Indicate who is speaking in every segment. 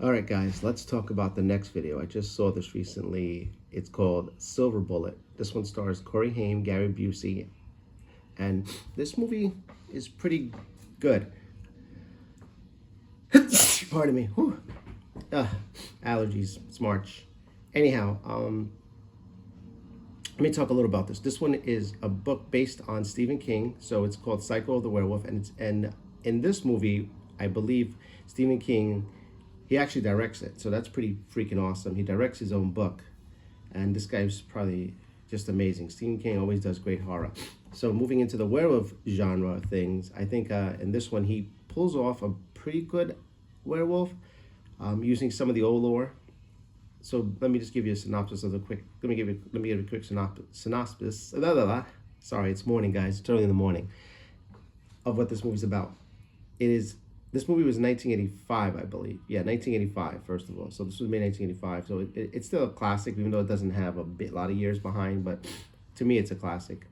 Speaker 1: Alright guys, let's talk about the next video. I just saw this recently. It's called Silver Bullet. This one stars Corey Haim, Gary Busey, and this movie is pretty good. Pardon me. Whew. Allergies. It's March. Anyhow, let me talk a little about this. This one is a book based on Stephen King, so it's called Cycle of the Werewolf, and in this movie, I believe Stephen King, he actually directs it, so that's pretty freaking awesome. He directs his own book, and this guy's probably just amazing. Stephen King always does great horror. So moving into the werewolf genre of things, I think in this one he pulls off a pretty good werewolf, using some of the old lore. So let me just give you a synopsis of the quick. Let me give you a quick synopsis. Sorry, it's morning, guys. It's early in the morning. Of what this movie's about. This movie was 1985, I believe. Yeah, 1985, first of all. So this was made in 1985. So it's still a classic, even though it doesn't have a lot of years behind. But to me, it's a classic.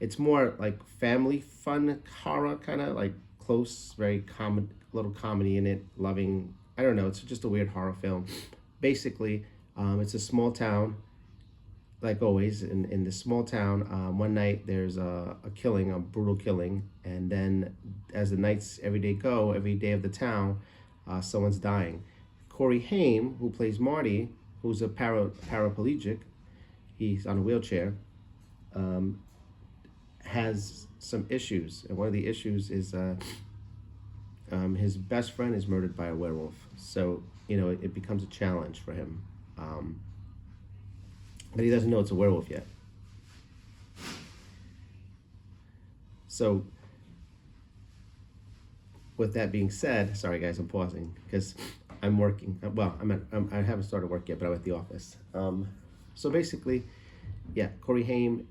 Speaker 1: It's more like family fun horror, kind of like close, very little comedy in it, loving. I don't know. It's just a weird horror film. Basically, it's a small town. Like always, in this small town, one night there's a killing, a brutal killing, and then as the nights every day of the town, someone's dying. Corey Haim, who plays Marty, who's a paraplegic, he's on a wheelchair, has some issues, and one of the issues is his best friend is murdered by a werewolf. So it becomes a challenge for him. But he doesn't know it's a werewolf yet. So, with that being said, sorry guys, I'm pausing because I'm working. Well, I haven't started work yet, but I'm at the office. So basically, yeah, Corey Haim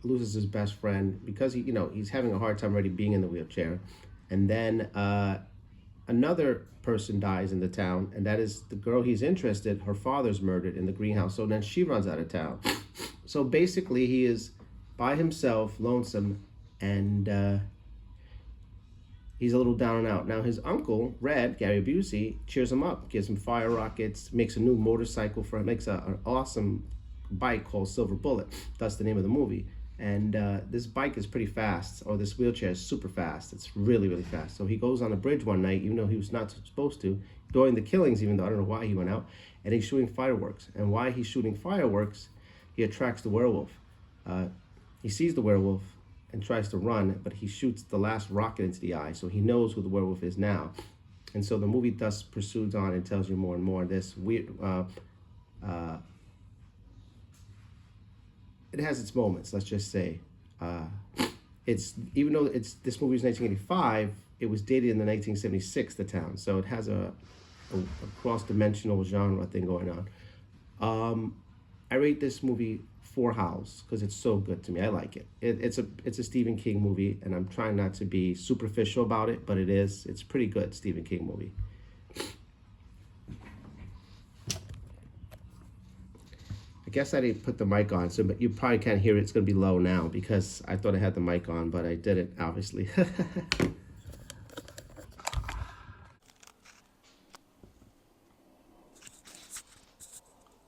Speaker 1: loses his best friend because he's having a hard time already being in the wheelchair, and then another person dies in the town, and that is the girl he's interested. Her father's murdered in the greenhouse, so then she runs out of town. So basically, he is by himself, lonesome, and he's a little down and out. Now his uncle, Red, Gary Busey, cheers him up, gives him fire rockets, makes a new motorcycle for him, makes an awesome bike called Silver Bullet. That's the name of the movie. And this bike is pretty fast, or this wheelchair is super fast. It's really, really fast. So he goes on a bridge one night, even though he was not supposed to, during the killings, even though I don't know why he went out, and he's shooting fireworks. And while he's shooting fireworks, he attracts the werewolf. He sees the werewolf and tries to run, but he shoots the last rocket into the eye, so he knows who the werewolf is now. And so the movie thus pursues on and tells you more and more this weird... it has its moments, let's just say. Even though this movie is 1985, it was dated in the 1976, the town. So it has a cross-dimensional genre thing going on. I rate this movie 4 howls because it's so good to me. I like it. It's a Stephen King movie, and I'm trying not to be superficial about it, but it's a pretty good Stephen King movie. I guess I didn't put the mic on, so but you probably can't hear it. It's going to be low now because I thought I had the mic on, but I didn't, obviously.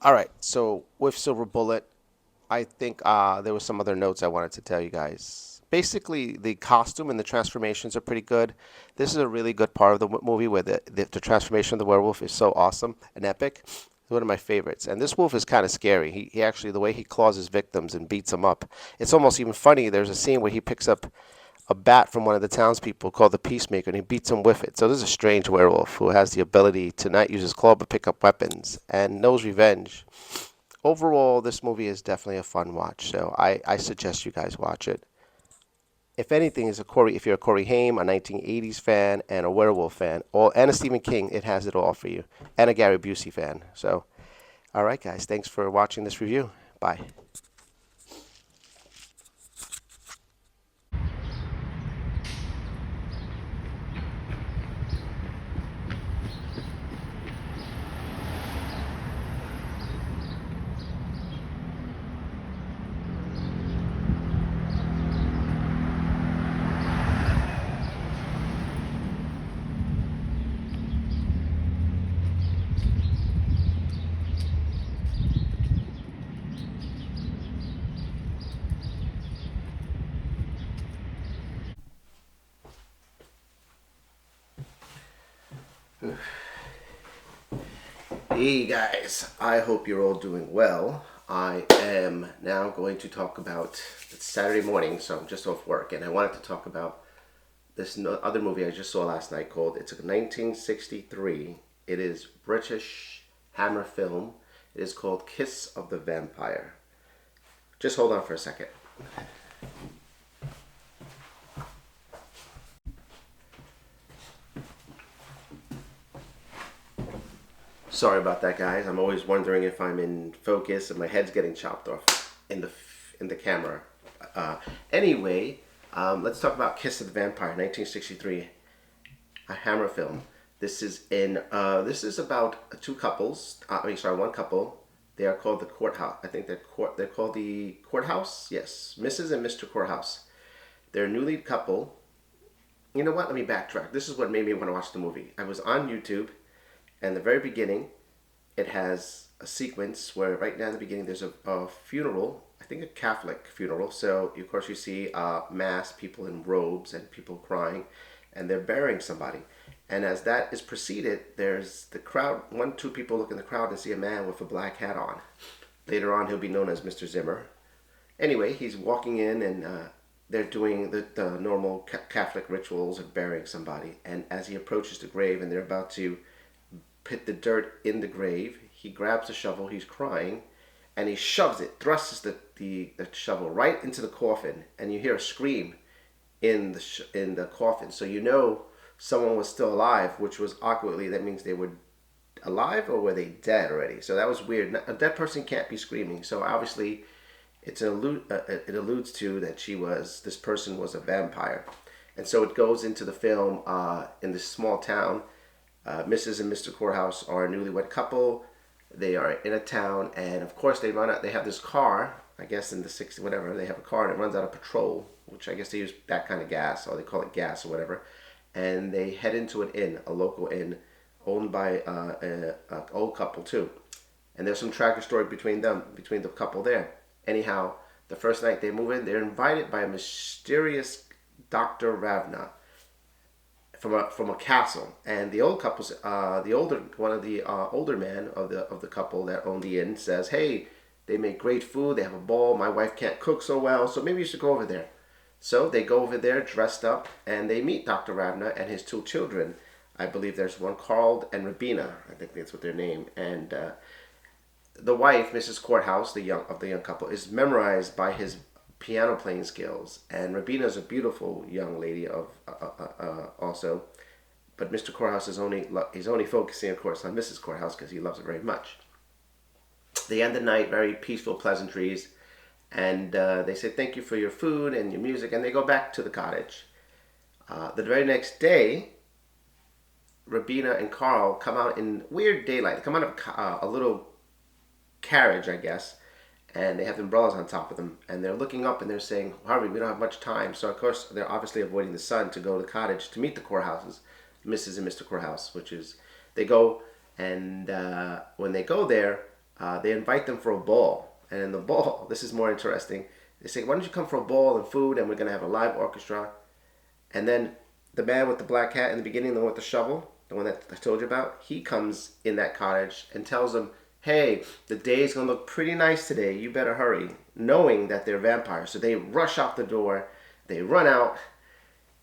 Speaker 1: All right, so with Silver Bullet, I think there were some other notes I wanted to tell you guys. Basically, the costume and the transformations are pretty good. This is a really good part of the movie where the transformation of the werewolf is so awesome and epic. It's one of my favorites. And this wolf is kind of scary. He actually, the way he claws his victims and beats them up, it's almost even funny. There's a scene where he picks up a bat from one of the townspeople called the Peacemaker, and he beats him with it. So this is a strange werewolf who has the ability to not use his claw but pick up weapons and knows revenge. Overall, this movie is definitely a fun watch, so I suggest you guys watch it. If anything, if you're a Corey Haim, a 1980s fan, and a werewolf fan, and a Stephen King, it has it all for you. And a Gary Busey fan. So, all right, guys. Thanks for watching this review. Bye. Hey guys, I hope you're all doing well. I am now going to talk about, it's Saturday morning, so I'm just off work, and I wanted to talk about this other movie I just saw last night called, it's a 1963. It is British Hammer film. It is called Kiss of the Vampire. Just hold on for a second. Sorry about that, guys. I'm always wondering if I'm in focus and my head's getting chopped off in the camera. Anyway, let's talk about Kiss of the Vampire, 1963, a Hammer film. This is about two couples. One couple. They are called the Courthouse. I think they're called the Courthouse. Yes, Mrs. and Mr. Courthouse. They're a newly couple. You know what? Let me backtrack. This is what made me want to watch the movie. I was on YouTube. And the very beginning, it has a sequence where right now in the beginning there's a funeral, I think a Catholic funeral. So of course you see mass, people in robes and people crying, and they're burying somebody. And as that is preceded, there's the crowd, two people look in the crowd and see a man with a black hat on. Later on he'll be known as Mr. Zimmer. Anyway, he's walking in and they're doing the normal Catholic rituals of burying somebody. And as he approaches the grave and they're about to put the dirt in the grave, he grabs the shovel, he's crying, and he shoves it, thrusts the shovel right into the coffin, and you hear a scream in the coffin. So you know someone was still alive, which was awkwardly, that means they were alive or were they dead already? So that was weird. A dead person can't be screaming, so obviously it alludes to that this person was a vampire. And so it goes into the film in this small town. Mrs. and Mr. Courthouse are a newlywed couple. They are in a town, and of course they run out. They have this car, I guess in the 60s, whatever. They have a car, and it runs out of petrol, which I guess they use that kind of gas, or they call it gas or whatever. And they head into an inn, a local inn, owned by an old couple too. And there's some tragic story between the couple there. Anyhow, the first night they move in, they're invited by a mysterious Dr. Ravna from a castle, and the old couple's one of the older men of the couple that owned the inn says, "Hey, they make great food. They have a ball. My wife can't cook so well, so maybe you should go over there." So they go over there dressed up, and they meet Dr. Ravna and his two children. I believe there's one, Carl and Rabina. I think that's what their name. And the wife, Mrs. Courthouse, the young couple, is memorized by his piano playing skills, and Rabina is a beautiful young lady also, but Mr. Courthouse is only focusing, of course, on Mrs. Courthouse because he loves her very much. They end the night very peaceful pleasantries, and they say thank you for your food and your music, and they go back to the cottage. The very next day, Rabina and Carl come out in weird daylight. They come out of a little carriage, I guess, and they have umbrellas on top of them, and they're looking up and they're saying, "Harvey, we don't have much time." So of course they're obviously avoiding the sun to go to the cottage to meet the Courthouses, Mrs. and Mr. Courthouse, they go, and when they go there, they invite them for a ball. And in the ball, this is more interesting, they say, "Why don't you come for a ball and food, and we're going to have a live orchestra." And then the man with the black hat in the beginning, the one with the shovel, the one that I told you about, he comes in that cottage and tells them, "Hey, the day's gonna look pretty nice today. You better hurry," knowing that they're vampires. So they rush out the door, they run out,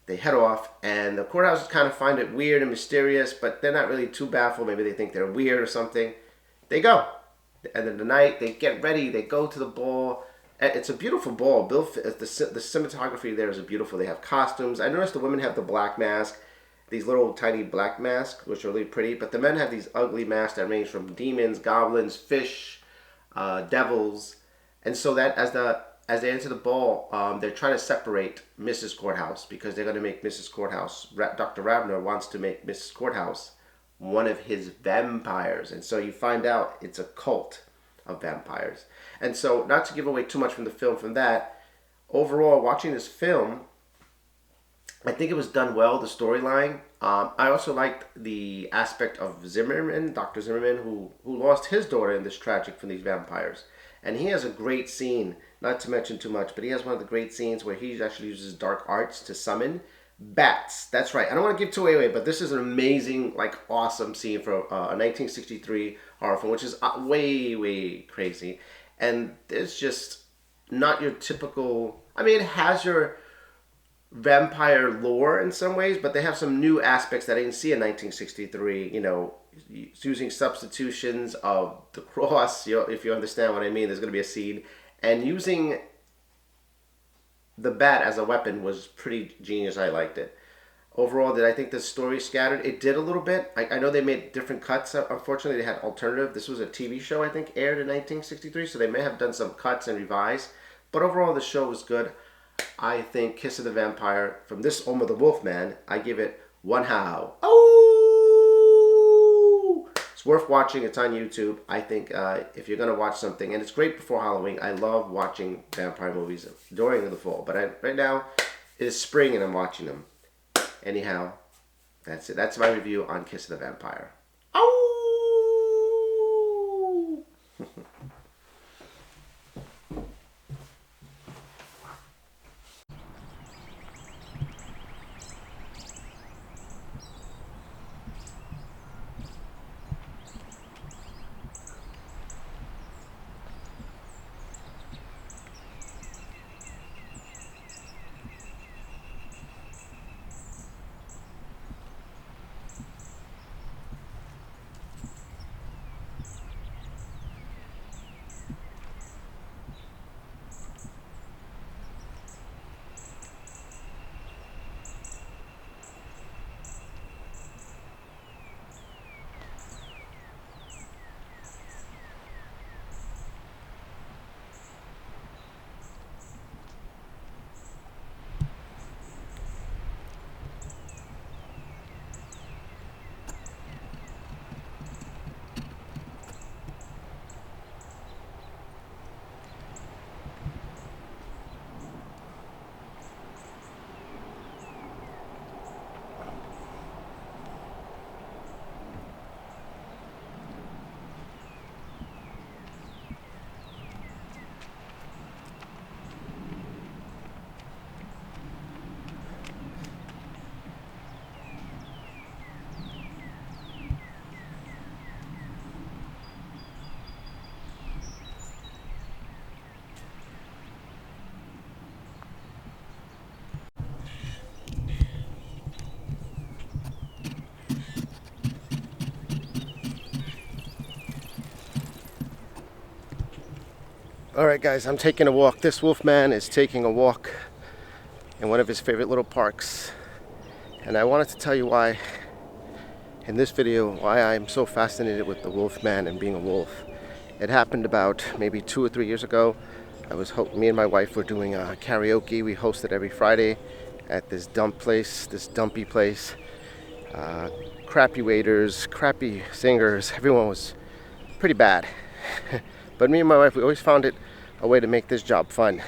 Speaker 1: they head off, and the Courthouses kind of find it weird and mysterious, but they're not really too baffled. Maybe they think they're weird or something. They go. And then the night, they get ready, they go to the ball. It's a beautiful ball. The cinematography there is beautiful. They have costumes. I noticed the women have the black mask, these little tiny black masks, which are really pretty, but the men have these ugly masks that range from demons, goblins, fish, devils. And so that as they enter the ball, they're trying to separate Mrs. Courthouse because they're going to make Mrs. Courthouse, Dr. Ravner wants to make Mrs. Courthouse one of his vampires. And so you find out it's a cult of vampires. And so, not to give away too much from the film from that, overall, watching this film, I think it was done well, the storyline. I also liked the aspect of Zimmerman, Dr. Zimmerman, who lost his daughter in this tragic from these vampires. And he has a great scene, not to mention too much, but he has one of the great scenes where he actually uses dark arts to summon Bats. That's right. I don't want to give too away, but this is an amazing, like, awesome scene for a 1963 horror film, which is way, way crazy. And it's just not your typical. I mean, it has your vampire lore in some ways, but they have some new aspects that I didn't see in 1963. You know, using substitutions of the cross. You know, if you understand what I mean, there's going to be a scene, and using the bat as a weapon was pretty genius. I liked it. Overall, did I think the story scattered? It did a little bit. I know they made different cuts. Unfortunately, they had alternative. This was a TV show, I think, aired in 1963, so they may have done some cuts and revised. But overall, the show was good. I think Kiss of the Vampire, from this Omar the Wolfman, I give it one howl. Oh! It's worth watching. It's on YouTube. I think if you're going to watch something, and it's great before Halloween. I love watching vampire movies during the fall. But right now, it is spring and I'm watching them. Anyhow, that's it. That's my review on Kiss of the Vampire. Oh! All right, guys, I'm taking a walk. This Wolfman is taking a walk in one of his favorite little parks. And I wanted to tell you why, in this video, why I'm so fascinated with the Wolfman and being a wolf. It happened about maybe 2 or 3 years ago. Me and my wife were doing karaoke. We hosted every Friday at this dumpy place. Crappy waiters, crappy singers. Everyone was pretty bad. But me and my wife, we always found it a way to make this job fun.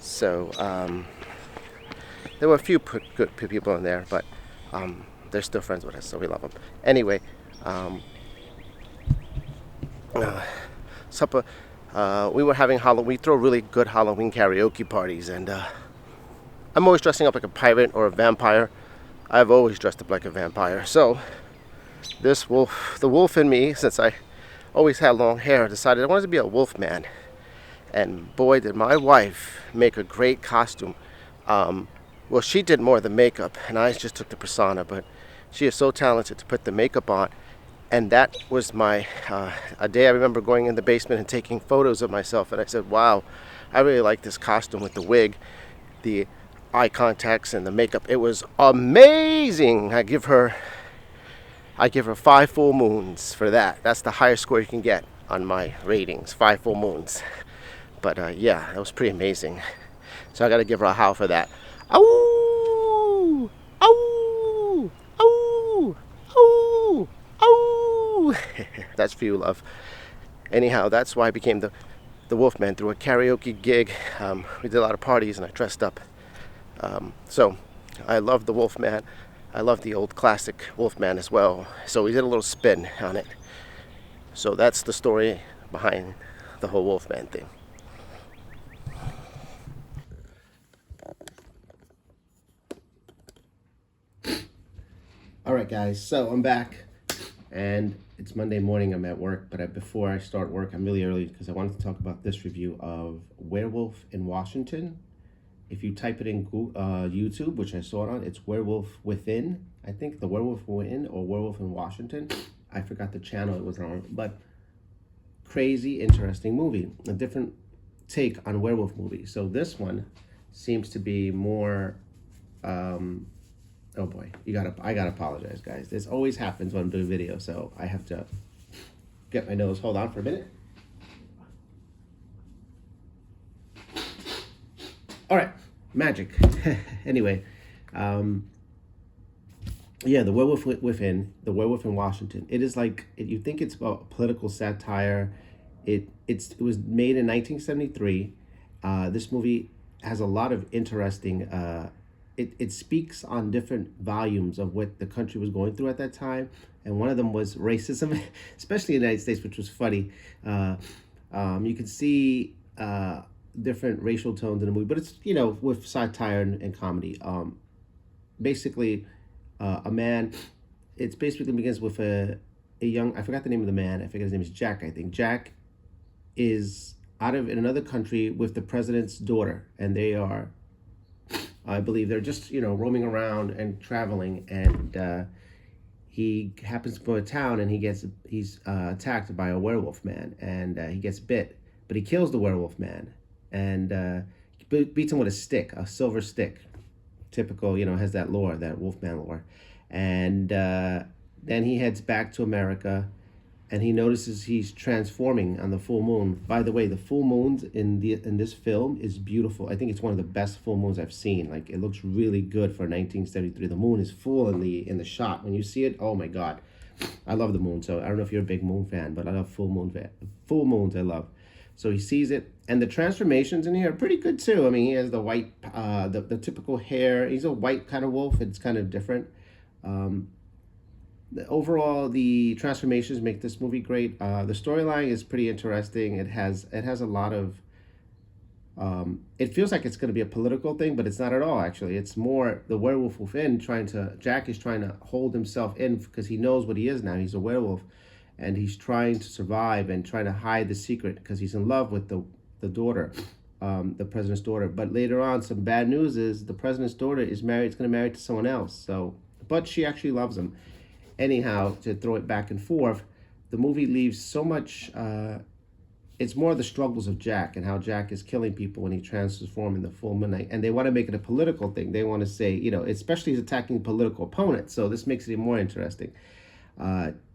Speaker 1: So there were a few good people in there, but they're still friends with us, so we love them. Anyway, supper. We were having Halloween. We throw really good Halloween karaoke parties, and I'm always dressing up like a pirate or a vampire. I've always dressed up like a vampire. So this wolf, the wolf in me, since I always had long hair, decided I wanted to be a wolf man. And boy, did my wife make a great costume. Well, she did more of the makeup, and I just took the persona, but she is so talented to put the makeup on. And that was a day I remember going in the basement and taking photos of myself, and I said, wow, I really like this costume with the wig, the eye contacts, and the makeup. It was amazing. I give her 5 full moons for that. That's the highest score you can get on my ratings, 5 full moons. But yeah, that was pretty amazing. So I got to give her a howl for that. Ow! Ow! Ow! Ow! Ow! That's for you, love. Anyhow, that's why I became the Wolfman through a karaoke gig. We did a lot of parties and I dressed up. So I love the Wolfman. I love the old classic Wolfman as well. So we did a little spin on it. So that's the story behind the whole Wolfman thing. guys, so I'm back, and it's Monday morning. I'm at work, but before I start work, I'm really early because I wanted to talk about this review of Werewolf in Washington. If you type it in YouTube, which I saw it on, it's Werewolf Within. I think the Werewolf Within or Werewolf in Washington. I forgot the channel it was on, but crazy, interesting movie. A different take on werewolf movies. So this one seems to be more... oh boy, I gotta apologize, guys. This always happens when I'm doing video, so I have to get my nose. Hold on for a minute. All right, magic. Anyway, yeah, the Werewolf Within, the Werewolf in Washington. It is like, you think it's about political satire. It was made in 1973. This movie has a lot of interesting. It speaks on different volumes of what the country was going through at that time, and one of them was racism, especially in the United States, which was funny. You can see different racial tones in the movie, but it's, you know, with satire and comedy. Basically, a man. It's basically begins with a young. I forgot the name of the man. I forget his name is Jack. I think Jack is in another country with the president's daughter, and they are. I believe they're just, you know, roaming around and traveling, and he happens to go to town, and he's attacked by a werewolf man, and he gets bit, but he kills the werewolf man, and beats him with a stick, a silver stick, typical, you know, has that lore, that wolfman lore, and then he heads back to America, and he notices he's transforming on the full moon. By the way, the full moons in this film is beautiful. I think it's one of the best full moons I've seen. Like, it looks really good for 1973. The moon is full in the shot. When you see it, oh my God, I love the moon. So I don't know if you're a big moon fan, but I love full moons. I love. So he sees it, and the transformations in here are pretty good too. I mean, he has the white, the typical hair. He's a white kind of wolf. It's kind of different. Overall, the transformations make this movie great. The storyline is pretty interesting. It has a lot of. It feels like it's going to be a political thing, but it's not at all. Actually, it's more the werewolf within Jack is trying to hold himself in because he knows what he is now. He's a werewolf, and he's trying to survive and trying to hide the secret because he's in love with the daughter, the president's daughter. But later on, some bad news is the president's daughter is married. It's going to marry to someone else. So, but she actually loves him. Anyhow, to throw it back and forth, the movie leaves so much. It's more the struggles of Jack and how Jack is killing people when he transforms in the full moon. And they want to make it a political thing. They want to say, you know, especially he's attacking political opponents. So this makes it even more interesting.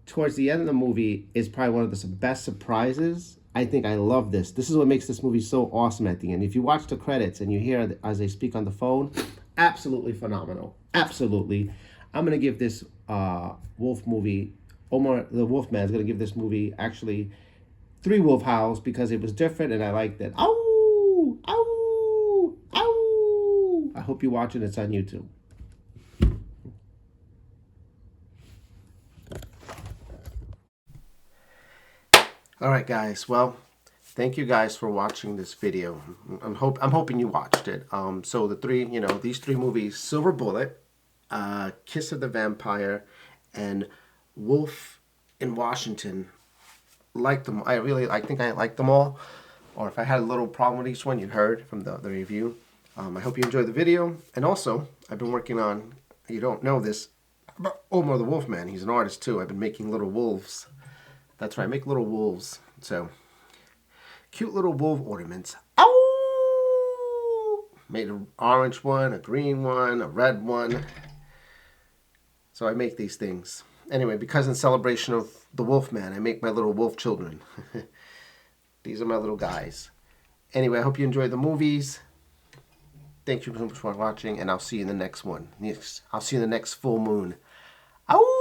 Speaker 1: Towards the end of the movie is probably one of the best surprises. I think I love this. This is what makes this movie so awesome at the end. If you watch the credits and you hear as they speak on the phone, absolutely phenomenal. Absolutely. I'm going to give this wolf movie, Omar the Wolfman is going to give this movie actually 3 wolf howls because it was different and I liked it. Ow! Ow! Ow! I hope you watch it. It's on YouTube. All right, guys. Well, thank you guys for watching this video. I'm hoping you watched it. So the 3, you know, these 3 movies: Silver Bullet, Kiss of the Vampire, and Wolf in Washington. Liked them. I think I liked them all. Or if I had a little problem with each one, you heard from the review. I hope you enjoyed the video. And also, I've been working on, you don't know this, Omar the Wolfman. He's an artist too. I've been making little wolves. That's right, I make little wolves. So, cute little wolf ornaments. Ow! Made an orange one, a green one, a red one. So I make these things. Anyway, because in celebration of the Wolfman, I make my little wolf children. These are my little guys. Anyway, I hope you enjoyed the movies. Thank you so much for watching, and I'll see you in the next one. I'll see you in the next full moon. Ow!